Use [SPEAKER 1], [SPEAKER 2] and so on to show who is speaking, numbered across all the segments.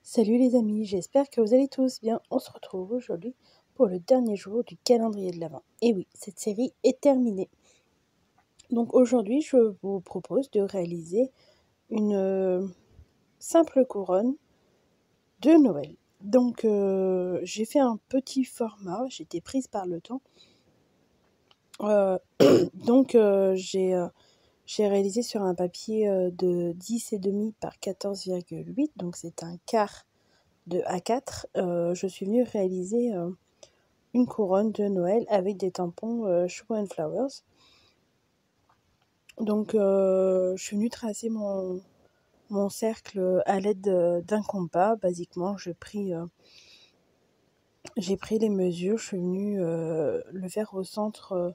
[SPEAKER 1] Salut les amis, j'espère que vous allez tous bien. On se retrouve aujourd'hui pour le dernier jour du calendrier de l'Avent. Et oui, cette série est terminée. Donc aujourd'hui, je vous propose de réaliser une simple couronne de Noël. Donc j'ai fait un petit format, j'étais prise par le temps. Donc j'ai réalisé sur un papier de 10,5 par 14,8, donc c'est un quart de A4. Je suis venue réaliser une couronne de Noël avec des tampons Show and Flowers. Donc je suis venue tracer mon cercle à l'aide d'un compas. Basiquement, j'ai pris les mesures, je suis venue le faire au centre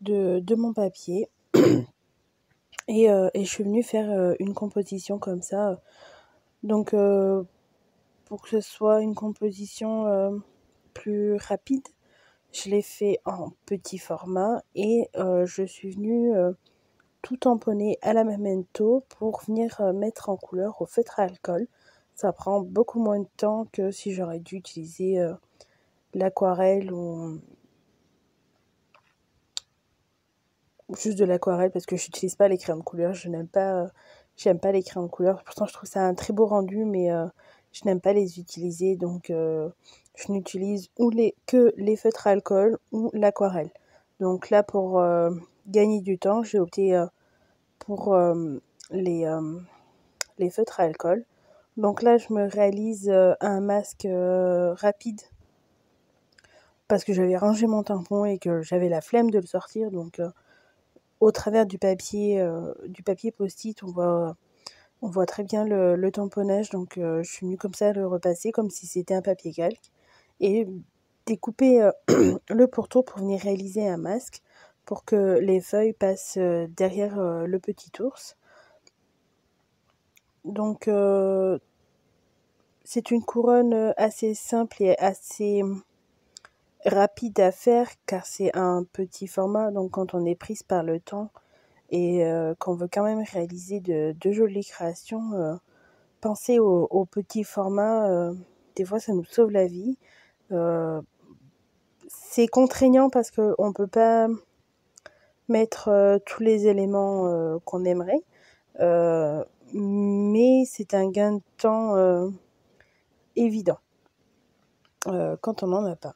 [SPEAKER 1] de mon papier. Et je suis venue faire une composition comme ça. Donc pour que ce soit une composition plus rapide, je l'ai fait en petit format et je suis venue tout tamponner à la Memento pour venir mettre en couleur au feutre à alcool. Ça prend beaucoup moins de temps que si j'aurais dû utiliser l'aquarelle ou juste de l'aquarelle, parce que je n'utilise pas les crayons de couleur. J'aime pas les crayons de couleur. Pourtant, je trouve ça un très beau rendu, mais je n'aime pas les utiliser. Donc, je n'utilise que les feutres à alcool ou l'aquarelle. Donc là, pour gagner du temps, j'ai opté pour les feutres à alcool. Donc là, je me réalise un masque rapide parce que j'avais rangé mon tampon et que j'avais la flemme de le sortir. Donc, au travers du papier post-it, on voit très bien le tamponnage. Donc, je suis venue comme ça le repasser comme si c'était un papier calque et découper le pourtour pour venir réaliser un masque pour que les feuilles passent derrière le petit ours. Donc, c'est une couronne assez simple et assez rapide à faire car c'est un petit format. Donc, quand on est prise par le temps et qu'on veut quand même réaliser de jolies créations, penser au petit format, des fois ça nous sauve la vie. C'est contraignant parce qu'on ne peut pas mettre tous les éléments qu'on aimerait, mais c'est un gain de temps évident quand on n'en a pas.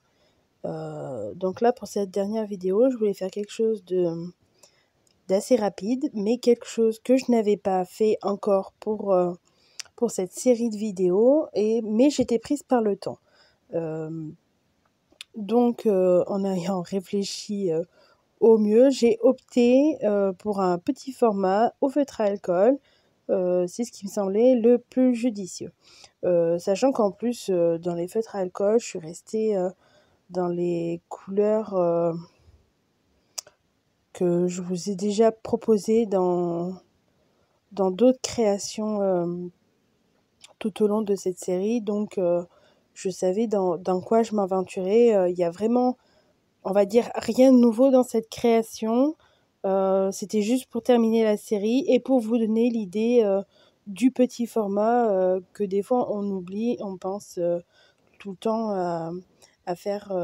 [SPEAKER 1] Donc là, pour cette dernière vidéo, je voulais faire quelque chose d'assez rapide, mais quelque chose que je n'avais pas fait encore pour cette série de vidéos, mais j'étais prise par le temps. Donc, en ayant réfléchi au mieux, j'ai opté pour un petit format au feutre à alcool. C'est ce qui me semblait le plus judicieux. Sachant qu'en plus, dans les feutres à alcool, je suis restée dans les couleurs que je vous ai déjà proposées dans d'autres créations tout au long de cette série. Donc, je savais dans quoi je m'aventurais. Il y a vraiment, on va dire, rien de nouveau dans cette création. C'était juste pour terminer la série et pour vous donner l'idée du petit format que des fois on oublie. On pense tout le temps à faire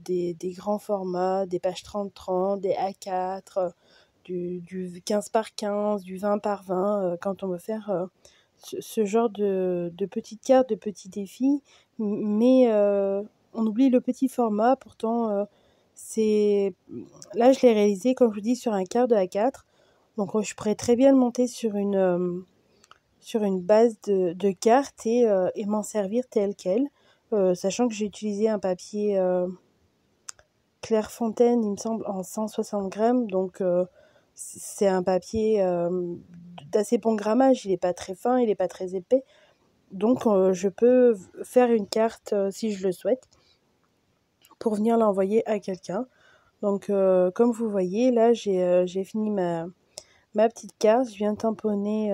[SPEAKER 1] des grands formats, des pages 30-30, des A4, du 15 par 15, du 20 par 20, quand on veut faire ce genre de petites cartes, de petits défis. Mais on oublie le petit format. Pourtant, là, je l'ai réalisé, comme je vous dis, sur un quart de A4. Donc, je pourrais très bien le monter sur une base de cartes et m'en servir tel quel. Sachant que j'ai utilisé un papier Clairefontaine, il me semble, en 160 grammes. Donc, c'est un papier d'assez bon grammage. Il n'est pas très fin, il n'est pas très épais. Donc, je peux faire une carte si je le souhaite pour venir l'envoyer à quelqu'un. Donc, comme vous voyez, là, j'ai fini ma petite carte. Je viens tamponner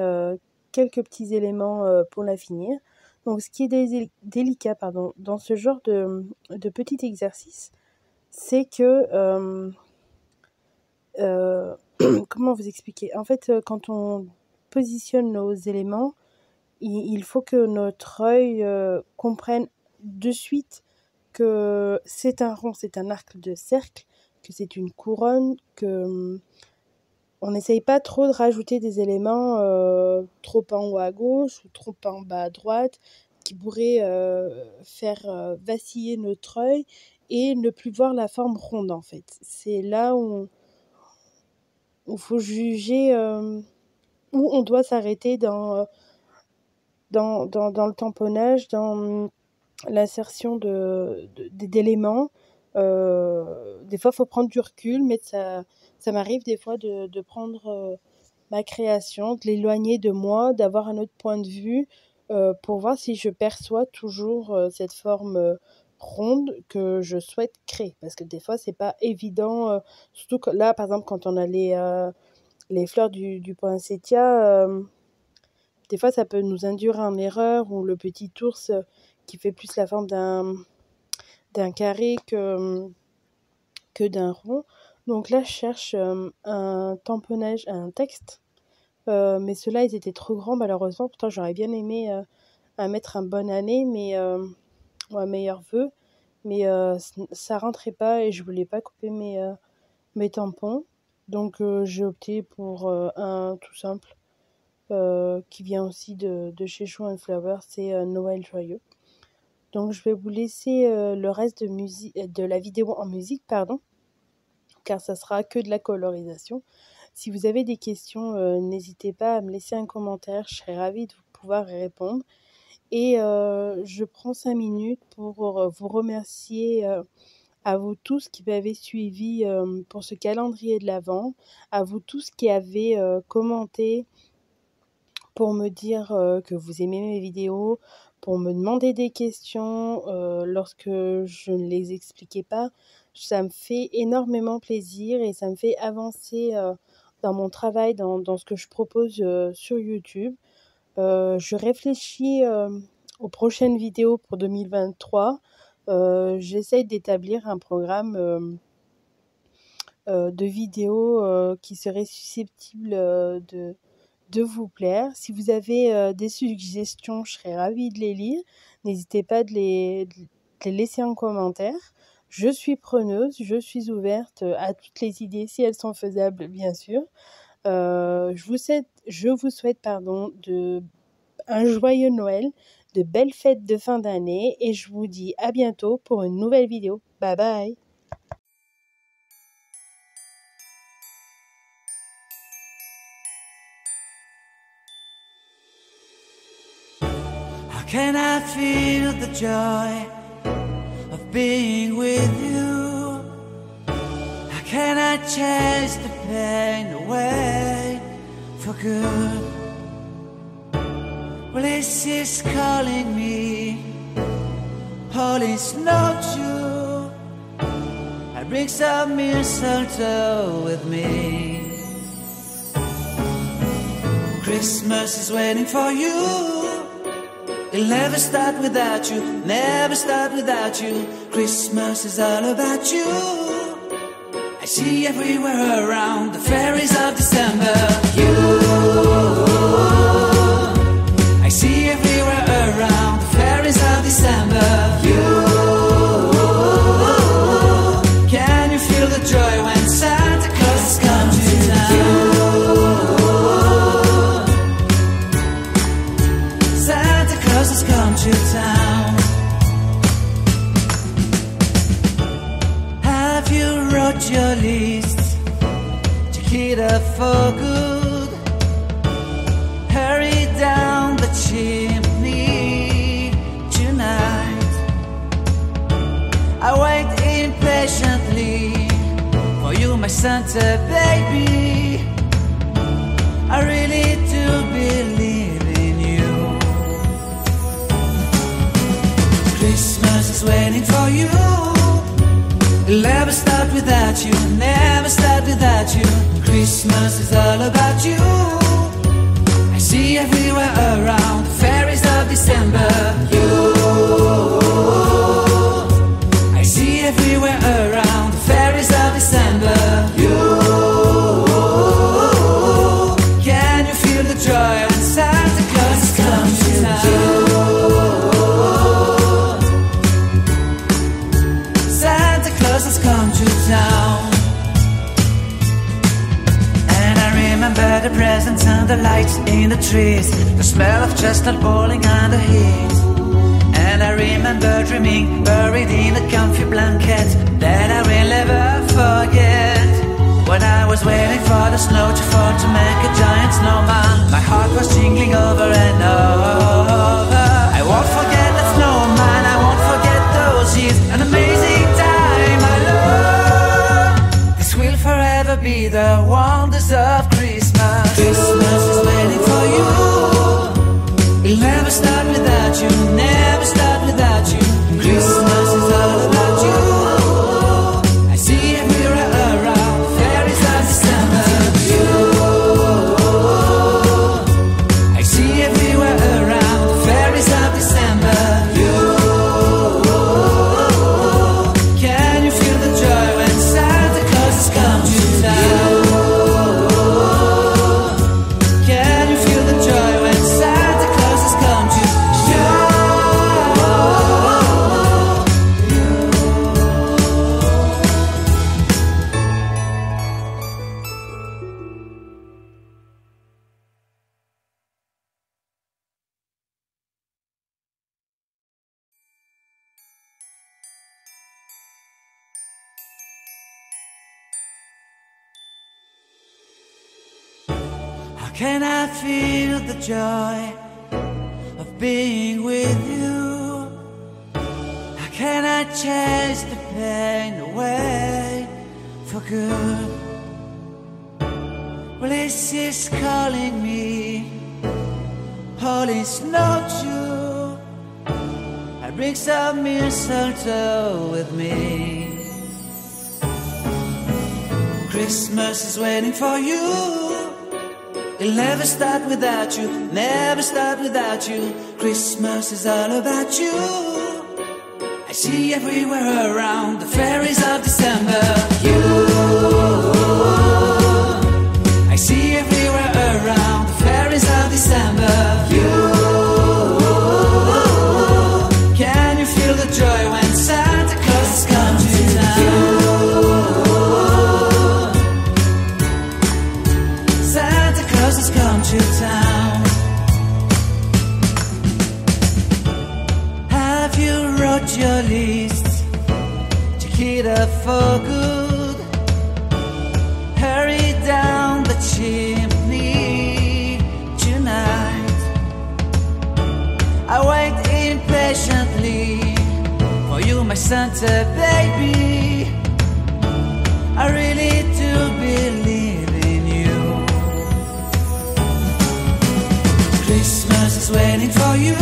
[SPEAKER 1] quelques petits éléments pour la finir. Donc, ce qui est délicat dans ce genre de petit exercice, c'est que comment vous expliquer ? En fait, quand on positionne nos éléments, il faut que notre œil comprenne de suite que c'est un rond, c'est un arc de cercle, que c'est une couronne, que on n'essaye pas trop de rajouter des éléments trop en haut à gauche ou trop en bas à droite qui pourraient faire vaciller notre œil et ne plus voir la forme ronde en fait. C'est là où il faut juger, où on doit s'arrêter dans le tamponnage, dans l'insertion d'éléments. Des fois, il faut prendre du recul, mais ça m'arrive des fois de prendre ma création, de l'éloigner de moi, d'avoir un autre point de vue pour voir si je perçois toujours cette forme ronde que je souhaite créer. Parce que des fois, c'est pas évident, surtout que là, par exemple, quand on a les fleurs du poinsettia, des fois, ça peut nous induire en erreur, ou le petit ours qui fait plus la forme d'un carré que d'un rond. Donc là, je cherche un tamponnage, un texte. Mais ceux-là, ils étaient trop grands, malheureusement. Pourtant, j'aurais bien aimé mettre un bonne année, ou un meilleur vœu. Mais ça rentrait pas et je voulais pas couper mes tampons. Donc, j'ai opté pour un tout simple qui vient aussi de chez Show and Flower. C'est Noël Joyeux. Donc, je vais vous laisser le reste de la vidéo en musique, car ça sera que de la colorisation. Si vous avez des questions, n'hésitez pas à me laisser un commentaire, je serai ravie de pouvoir y répondre. Et je prends 5 minutes pour vous remercier à vous tous qui m'avez suivi pour ce calendrier de l'Avent, à vous tous qui avez commenté pour me dire que vous aimez mes vidéos, pour me demander des questions lorsque je ne les expliquais pas. Ça me fait énormément plaisir et ça me fait avancer dans mon travail, dans ce que je propose sur YouTube. Je réfléchis aux prochaines vidéos pour 2023. J'essaye d'établir un programme de vidéos qui serait susceptible de vous plaire. Si vous avez des suggestions, je serais ravie de les lire. N'hésitez pas de les laisser en commentaire. Je suis preneuse, je suis ouverte à toutes les idées si elles sont faisables, bien sûr. Je vous souhaite un joyeux Noël, de belles fêtes de fin d'année et je vous dis à bientôt pour une nouvelle vidéo. Bye bye!
[SPEAKER 2] How can I feel the joy of being with you? How can I chase the pain away for good? Well, this is calling me, all is not true. I bring some mistletoe with me. Christmas is waiting for you. It'll never start without you, never start without you. Christmas is all about you. I see everywhere around the fairies of December. You, I see everywhere around the fairies of December. You, can you feel the joy when Santa Claus has come to town? Come to town. Have you wrote your list to hit up for good? Hurry down the chimney tonight. I wait impatiently for you, my Santa baby. I really do believe in you. Christmas is waiting for you. It'll never start without you, never start without you. Christmas is all about you. I see everywhere around the fairies of December. You, I see everywhere around the fairies of December. You, can you feel the joy when Santa Claus has come to lights in the trees, the smell of chestnut boiling and the heat. And I remember dreaming, buried in a comfy blanket that I will never forget. When I was waiting for the snow to fall to make a giant snowman, my heart was jingling over and over. I won't forget the snowman, I won't forget those years, an amazing time I love. This will forever be the wonders of Christmas. Christmas is waiting for you. It'll never start without you, never start without you. Christmas is all about you. I see everywhere around, fairies of December. You, I see everywhere around, fairies of December. You, can you feel the joy when Santa Claus has come to town? Can you feel the joy when Santa Claus has come to town? How can I feel the joy of being with you? How can I chase the pain away for good? Well, this is calling me, all is not true. I bring some mistletoe with me. Christmas is waiting for you. It'll never start without you, never start without you. Christmas is all about you. I see everywhere around the fairies of December. You, I see everywhere around the fairies of December. You, can you feel the joy when Santa Claus has come to town? Santa Claus has come to town. Have you wrote your list to hit up for good? Hurry down the chimney tonight. I wait impatiently for you, my Santa baby. I really do believe in you. Christmas is waiting for you.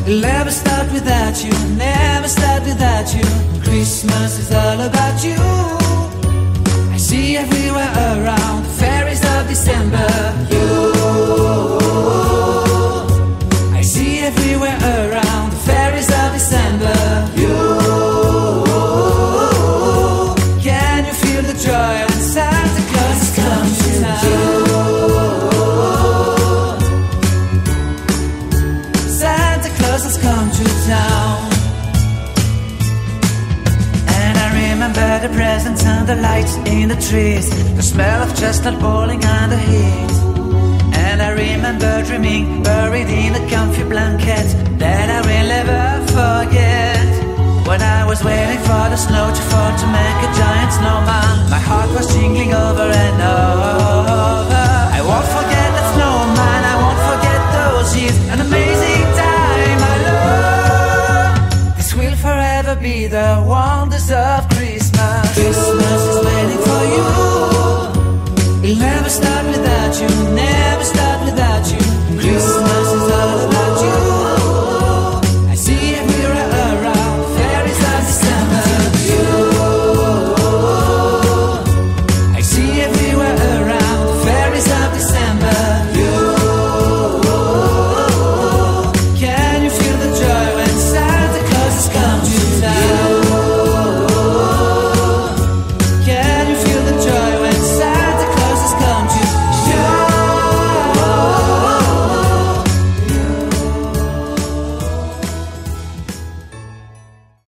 [SPEAKER 2] It'll never start without you, never start without you. Christmas is all about you. I see everywhere around the fairies of December. You, I see everywhere around the fairies of December. You, can you feel the joy when Santa Claus has come to town? Santa Claus has come to town. And I remember the presents and the lights in the trees, the smell of chestnut boiling and the heat. And I remember dreaming, buried in a comfy blanket that I will never forget. When I was waiting for the snow to fall to make a giant snowman, my heart was jingling over and over. I won't forget the snowman, I won't forget those years, an amazing time I love. This will forever be the wonders of Christmas. Christmas